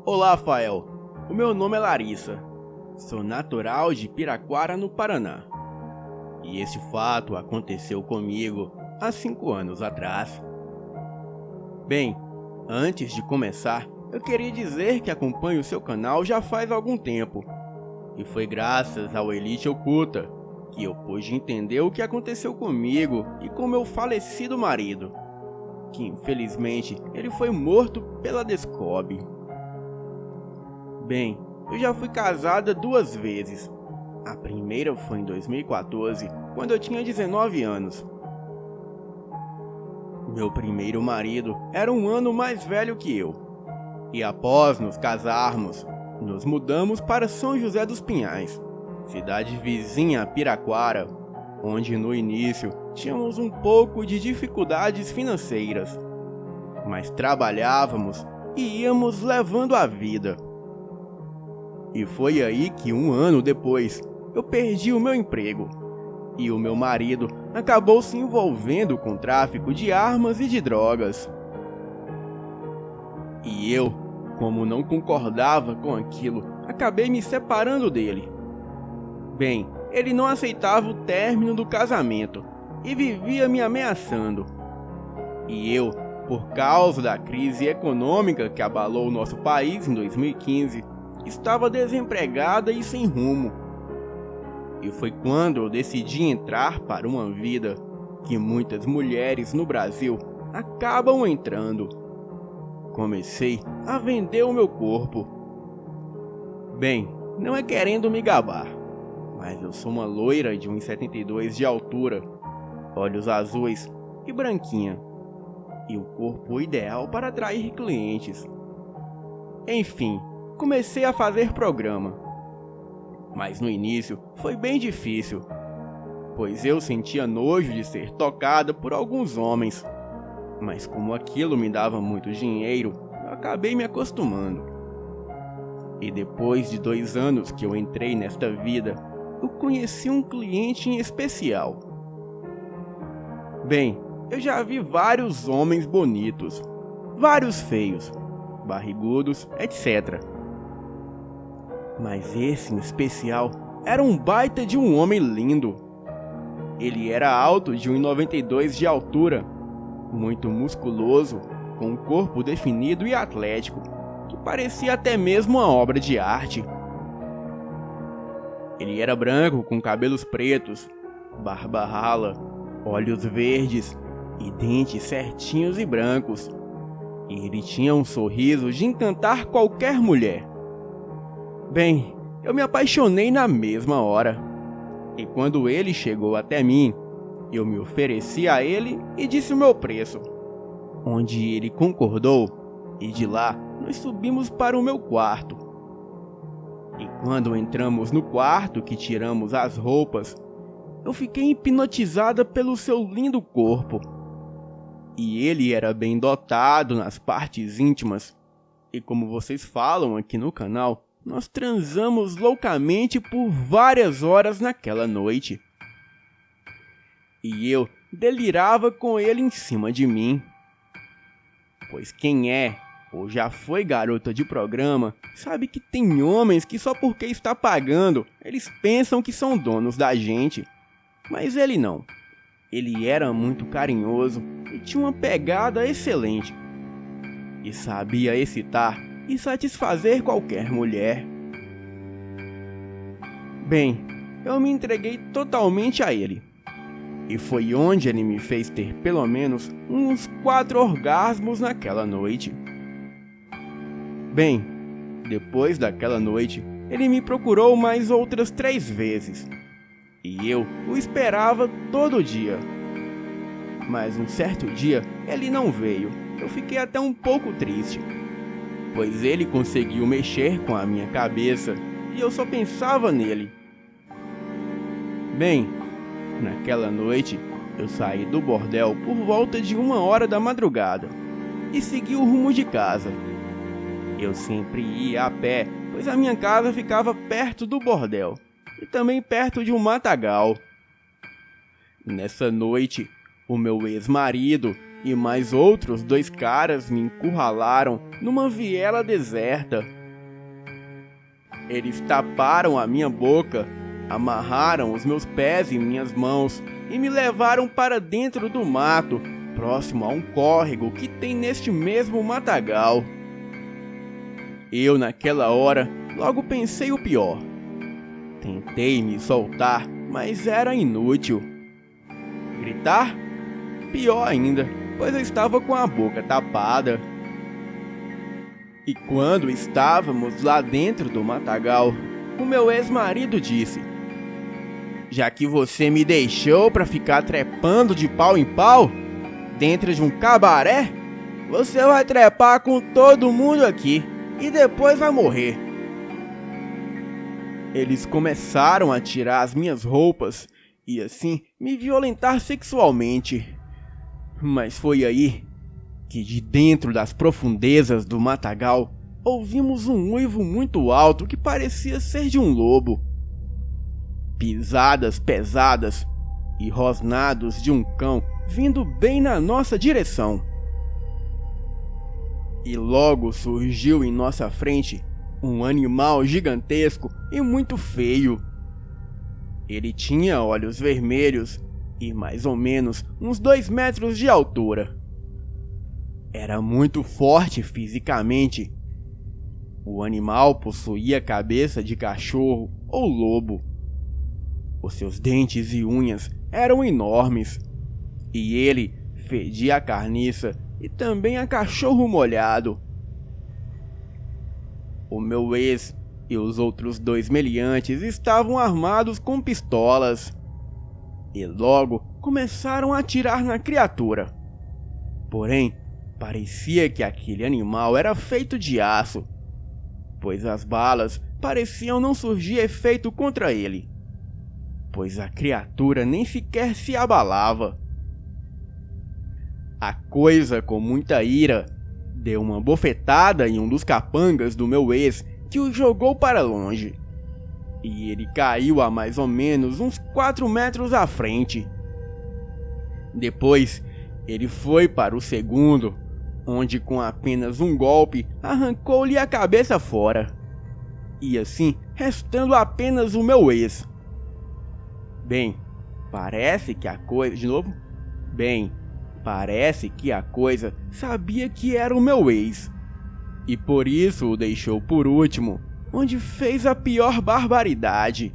Olá, Rafael. O meu nome é Larissa. Sou natural de Piraquara, no Paraná. E esse fato aconteceu comigo há 5 anos atrás. Bem, antes de começar, eu queria dizer que acompanho o seu canal já faz algum tempo. E foi graças ao Elite Oculta que eu pude entender o que aconteceu comigo e com meu falecido marido, que infelizmente ele foi morto pela Descob. Bem, eu já fui casada 2 vezes. A primeira foi em 2014, quando eu tinha 19 anos. Meu primeiro marido era 1 ano mais velho que eu. E após nos casarmos, nos mudamos para São José dos Pinhais, cidade vizinha a Piraquara, onde no início tínhamos um pouco de dificuldades financeiras, mas trabalhávamos e íamos levando a vida. E foi aí que 1 ano depois eu perdi o meu emprego e o meu marido acabou se envolvendo com tráfico de armas e de drogas. E eu, como não concordava com aquilo, acabei me separando dele. Bem, ele não aceitava o término do casamento e vivia me ameaçando. E eu, por causa da crise econômica que abalou o nosso país em 2015, estava desempregada e sem rumo. E foi quando eu decidi entrar para uma vida que muitas mulheres no Brasil acabam entrando. Comecei a vender o meu corpo. Bem, não é querendo me gabar, mas eu sou uma loira de 1,72 de altura, olhos azuis e branquinha, e o corpo ideal para atrair clientes. Enfim, comecei a fazer programa. Mas no início foi bem difícil, pois eu sentia nojo de ser tocada por alguns homens. Mas como aquilo me dava muito dinheiro, eu acabei me acostumando. E depois de 2 anos que eu entrei nesta vida, eu conheci um cliente em especial. Bem, eu já vi vários homens bonitos, vários feios, barrigudos, etc. Mas esse em especial era um baita de um homem lindo. Ele era alto de 1,92 de altura, muito musculoso, com um corpo definido e atlético, que parecia até mesmo uma obra de arte. Ele era branco com cabelos pretos, barba rala, olhos verdes e dentes certinhos e brancos. E ele tinha um sorriso de encantar qualquer mulher. Bem, eu me apaixonei na mesma hora. E quando ele chegou até mim, eu me ofereci a ele e disse o meu preço, onde ele concordou, e de lá nós subimos para o meu quarto. E quando entramos no quarto que tiramos as roupas, eu fiquei hipnotizada pelo seu lindo corpo. E ele era bem dotado nas partes íntimas. E como vocês falam aqui no canal, nós transamos loucamente por várias horas naquela noite. E eu delirava com ele em cima de mim. Pois quem é, ou já foi garota de programa, sabe que tem homens que só porque está pagando, eles pensam que são donos da gente. Mas ele não. Ele era muito carinhoso e tinha uma pegada excelente. E sabia excitar e satisfazer qualquer mulher. Bem, eu me entreguei totalmente a ele. E foi onde ele me fez ter pelo menos uns 4 orgasmos naquela noite. Bem, depois daquela noite, ele me procurou mais outras 3 vezes. E eu o esperava todo dia. Mas um certo dia, ele não veio. Eu fiquei até um pouco triste, pois ele conseguiu mexer com a minha cabeça e eu só pensava nele. Bem, naquela noite eu saí do bordel por volta de 1 hora da madrugada e segui o rumo de casa. Eu sempre ia a pé, pois a minha casa ficava perto do bordel e também perto de um matagal. Nessa noite, o meu ex-marido e mais outros 2 caras me encurralaram numa viela deserta Eles taparam a minha boca, amarraram os meus pés e minhas mãos e me levaram para dentro do mato, próximo a um córrego que tem neste mesmo matagal. Eu, naquela hora, logo pensei o pior. Tentei me soltar, mas era inútil. Gritar? Pior ainda, pois eu estava com a boca tapada. E quando estávamos lá dentro do matagal, o meu ex-marido disse: "Já que você me deixou para ficar trepando de pau em pau, dentro de um cabaré, você vai trepar com todo mundo aqui e depois vai morrer." Eles começaram a tirar as minhas roupas e assim me violentar sexualmente. Mas foi aí que de dentro das profundezas do matagal ouvimos um uivo muito alto que parecia ser de um lobo. Pisadas pesadas e rosnados de um cão vindo bem na nossa direção. E logo surgiu em nossa frente um animal gigantesco e muito feio. Ele tinha olhos vermelhos e mais ou menos uns 2 metros de altura. Era muito forte fisicamente. O animal possuía cabeça de cachorro ou lobo. Os seus dentes e unhas eram enormes, e ele fedia a carniça e também a cachorro molhado. O meu ex e os outros 2 meliantes estavam armados com pistolas, e logo começaram a atirar na criatura. Porém, parecia que aquele animal era feito de aço, pois as balas pareciam não surgir efeito contra ele, pois a criatura nem sequer se abalava. A coisa, com muita ira, deu uma bofetada em um dos capangas do meu ex que o jogou para longe, e ele caiu a mais ou menos uns 4 metros à frente. Depois, ele foi para o segundo, onde com apenas um golpe arrancou-lhe a cabeça fora, e assim restando apenas o meu ex. Bem, parece que a coisa... De novo? Bem, parece que a coisa sabia que era o meu ex, e por isso o deixou por último, onde fez a pior barbaridade.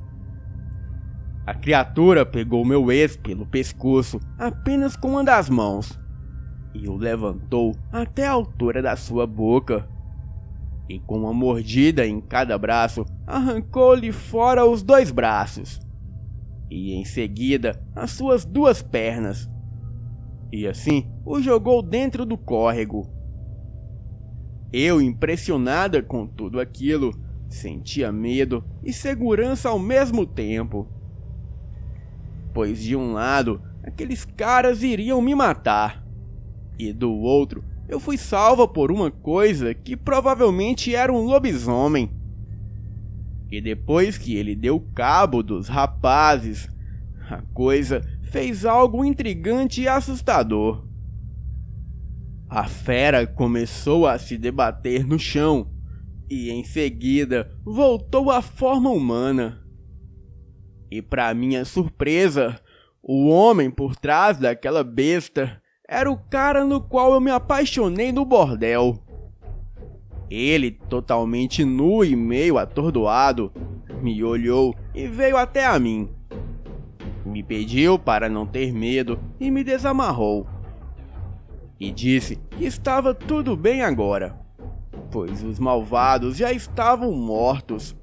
A criatura pegou meu ex pelo pescoço apenas com uma das mãos e o levantou até a altura da sua boca, e com uma mordida em cada braço arrancou-lhe fora os 2 braços e em seguida as suas 2 pernas, e assim o jogou dentro do córrego. Eu, impressionada com tudo aquilo, sentia medo e segurança ao mesmo tempo, pois de um lado aqueles caras iriam me matar, e do outro eu fui salva por uma coisa que provavelmente era um lobisomem. E depois que ele deu cabo dos rapazes, a coisa fez algo intrigante e assustador. A fera começou a se debater no chão e em seguida voltou à forma humana. E para minha surpresa, o homem por trás daquela besta era o cara no qual eu me apaixonei no bordel. Ele, totalmente nu e meio atordoado, me olhou e veio até a mim. Me pediu para não ter medo e me desamarrou. E disse que estava tudo bem agora, pois os malvados já estavam mortos.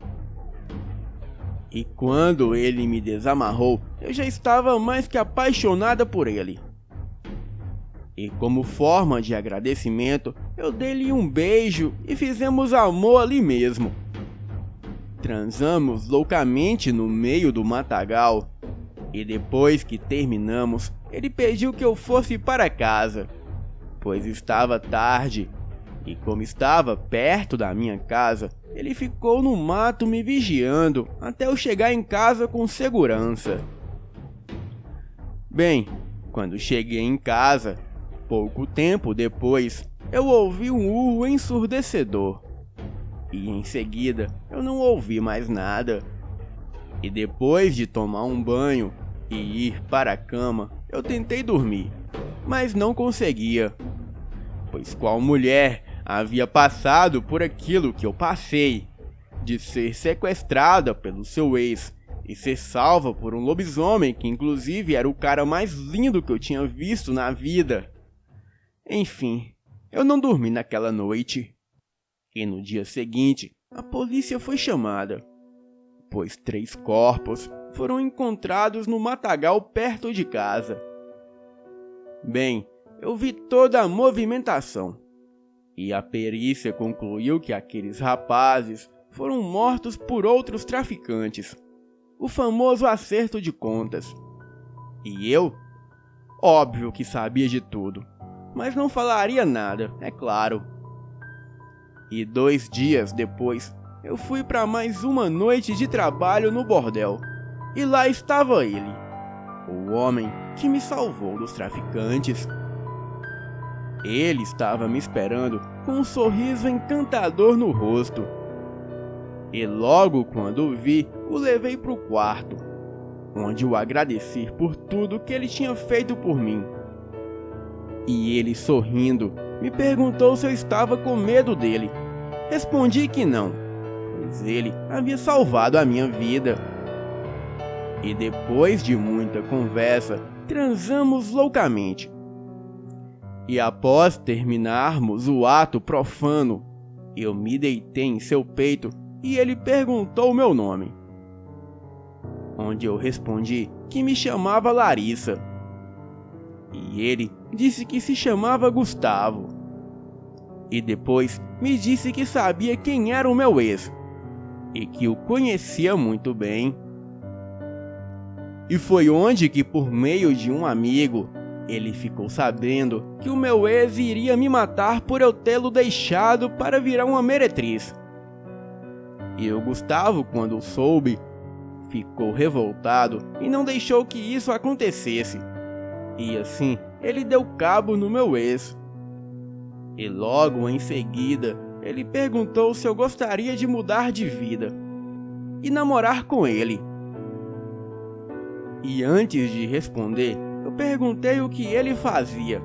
E quando ele me desamarrou, eu já estava mais que apaixonada por ele. E como forma de agradecimento, eu dei-lhe um beijo e fizemos amor ali mesmo. Transamos loucamente no meio do matagal, e depois que terminamos, ele pediu que eu fosse para casa, pois estava tarde, e como estava perto da minha casa, ele ficou no mato me vigiando até eu chegar em casa com segurança. Bem, quando cheguei em casa, pouco tempo depois, eu ouvi um urro ensurdecedor. e em seguida eu não ouvi mais nada. E depois de tomar um banho e ir para a cama, eu tentei dormir, mas não conseguia, pois qual mulher havia passado por aquilo que eu passei, de ser sequestrada pelo seu ex e ser salva por um lobisomem que inclusive era o cara mais lindo que eu tinha visto na vida. Enfim, eu não dormi naquela noite. E no dia seguinte, a polícia foi chamada, pois 3 corpos foram encontrados no matagal perto de casa. Bem, eu vi toda a movimentação, e a perícia concluiu que aqueles rapazes foram mortos por outros traficantes, o famoso acerto de contas. E eu? Óbvio que sabia de tudo, mas não falaria nada, é claro. E 2 dias depois, eu fui para mais uma noite de trabalho no bordel, e lá estava ele, o homem que me salvou dos traficantes. Ele estava me esperando com um sorriso encantador no rosto. E logo quando o vi, o levei para o quarto, onde o agradeci por tudo que ele tinha feito por mim. E ele, sorrindo, me perguntou se eu estava com medo dele. Respondi que não, pois ele havia salvado a minha vida. E depois de muita conversa, transamos loucamente. E após terminarmos o ato profano, eu me deitei em seu peito e ele perguntou meu nome, onde eu respondi que me chamava Larissa. E ele disse que se chamava Gustavo. E depois me disse que sabia quem era o meu ex e que o conhecia muito bem. E foi onde que, por meio de um amigo, ele ficou sabendo que o meu ex iria me matar por eu tê-lo deixado para virar uma meretriz. E o Gustavo, quando soube, ficou revoltado e não deixou que isso acontecesse. E assim, ele deu cabo no meu ex. E logo em seguida, ele perguntou se eu gostaria de mudar de vida e namorar com ele. E antes de responder, eu perguntei o que ele fazia.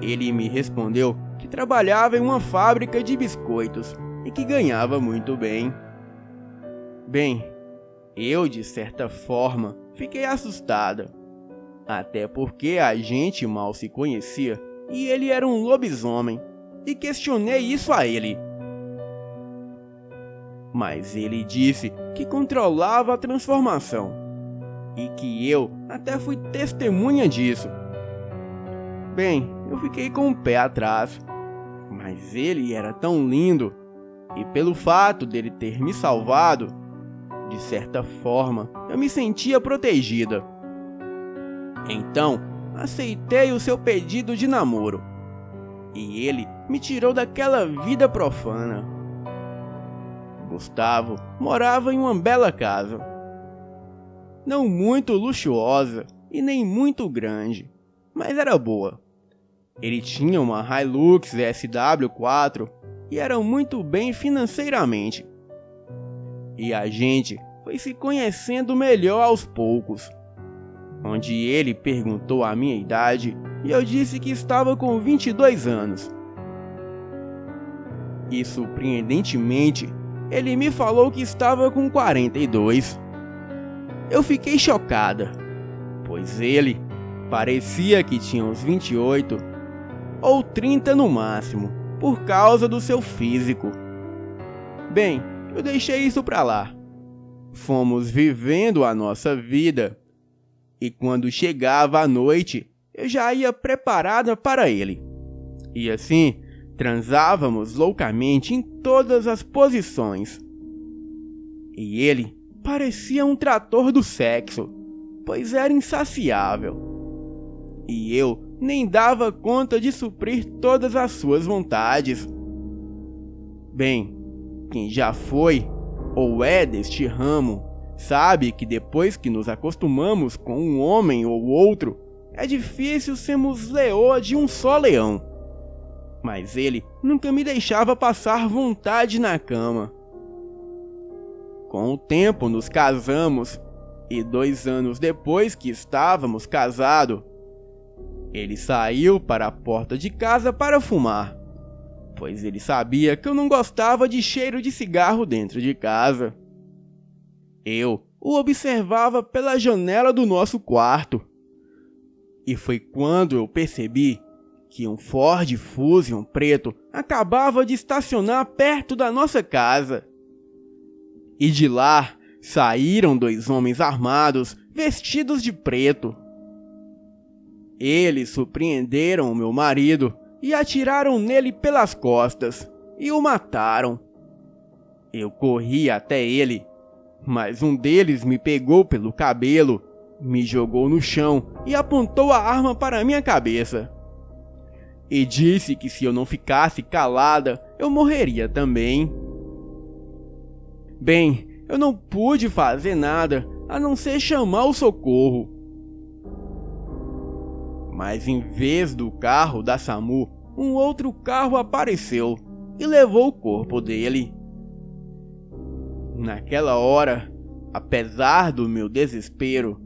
Ele me respondeu que trabalhava em uma fábrica de biscoitos e que ganhava muito bem. Bem, eu de certa forma fiquei assustada, até porque a gente mal se conhecia e ele era um lobisomem, e questionei isso a ele. Mas ele disse que controlava a transformação, e que eu até fui testemunha disso. Bem, eu fiquei com o pé atrás, mas ele era tão lindo, e pelo fato dele ter me salvado, de certa forma, eu me sentia protegida. Então, aceitei o seu pedido de namoro, e ele me tirou daquela vida profana. Gustavo morava em uma bela casa, não muito luxuosa e nem muito grande, mas era boa. Ele tinha uma Hilux SW4 e era muito bem financeiramente. E a gente foi se conhecendo melhor aos poucos, onde ele perguntou a minha idade e eu disse que estava com 22 anos. E surpreendentemente, ele me falou que estava com 42. Eu fiquei chocada, pois ele parecia que tinha uns 28 ou 30 no máximo, por causa do seu físico. Bem, eu deixei isso pra lá. Fomos vivendo a nossa vida, e quando chegava a noite, eu já ia preparada para ele. E assim, transávamos loucamente em todas as posições. E ele parecia um trator do sexo, pois era insaciável. E eu nem dava conta de suprir todas as suas vontades. Bem, quem já foi ou é deste ramo sabe que depois que nos acostumamos com um homem ou outro, é difícil sermos leoa de um só leão. mas ele nunca me deixava passar vontade na cama. Com o tempo nos casamos, e 2 anos depois que estávamos casados, ele saiu para a porta de casa para fumar, pois ele sabia que eu não gostava de cheiro de cigarro dentro de casa. Eu o observava pela janela do nosso quarto, e foi quando eu percebi que um Ford Fusion preto acabava de estacionar perto da nossa casa. E de lá saíram 2 homens armados, vestidos de preto. Eles surpreenderam o meu marido e atiraram nele pelas costas e o mataram. Eu corri até ele, mas um deles me pegou pelo cabelo, me jogou no chão e apontou a arma para minha cabeça. E disse que se eu não ficasse calada, eu morreria também. Bem, eu não pude fazer nada a não ser chamar o socorro. Mas em vez do carro da SAMU, um outro carro apareceu e levou o corpo dele. Naquela hora, apesar do meu desespero,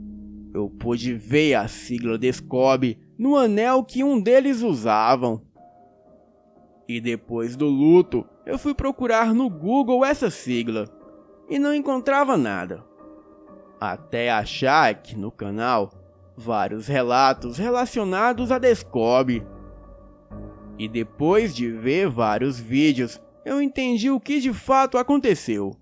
eu pude ver a sigla Descobre no anel que um deles usavam. E depois do luto, eu fui procurar no Google essa sigla e não encontrava nada, até achar aqui no canal vários relatos relacionados a Descobre. E depois de ver vários vídeos, eu entendi o que de fato aconteceu.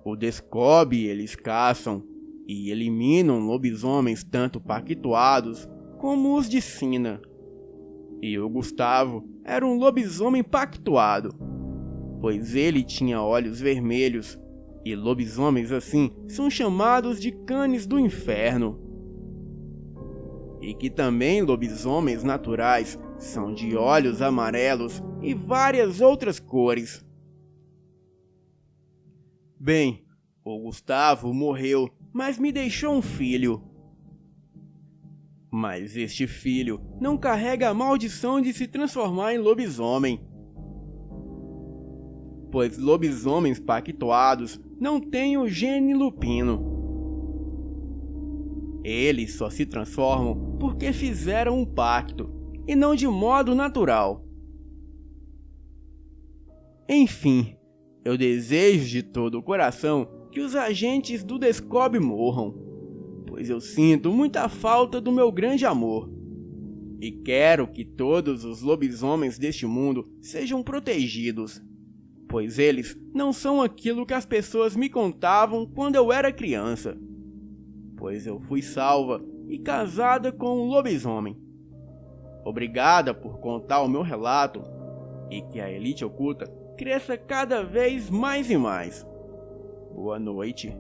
O Descobre eles caçam e eliminam lobisomens tanto pactuados como os de sina. E o Gustavo era um lobisomem pactuado, pois ele tinha olhos vermelhos, e lobisomens assim são chamados de canes do inferno. E que também lobisomens naturais são de olhos amarelos e várias outras cores. Bem, o Gustavo morreu, mas me deixou um filho. Mas este filho não carrega a maldição de se transformar em lobisomem, pois lobisomens pactuados não têm o gene lupino. Eles só se transformam porque fizeram um pacto, e não de modo natural. Enfim, eu desejo de todo o coração que os agentes do Descobre morram, pois eu sinto muita falta do meu grande amor. E quero que todos os lobisomens deste mundo sejam protegidos, pois eles não são aquilo que as pessoas me contavam quando eu era criança. Pois eu fui salva e casada com um lobisomem. Obrigada por contar o meu relato, e que a Elite Oculta cresça cada vez mais e mais. Boa noite.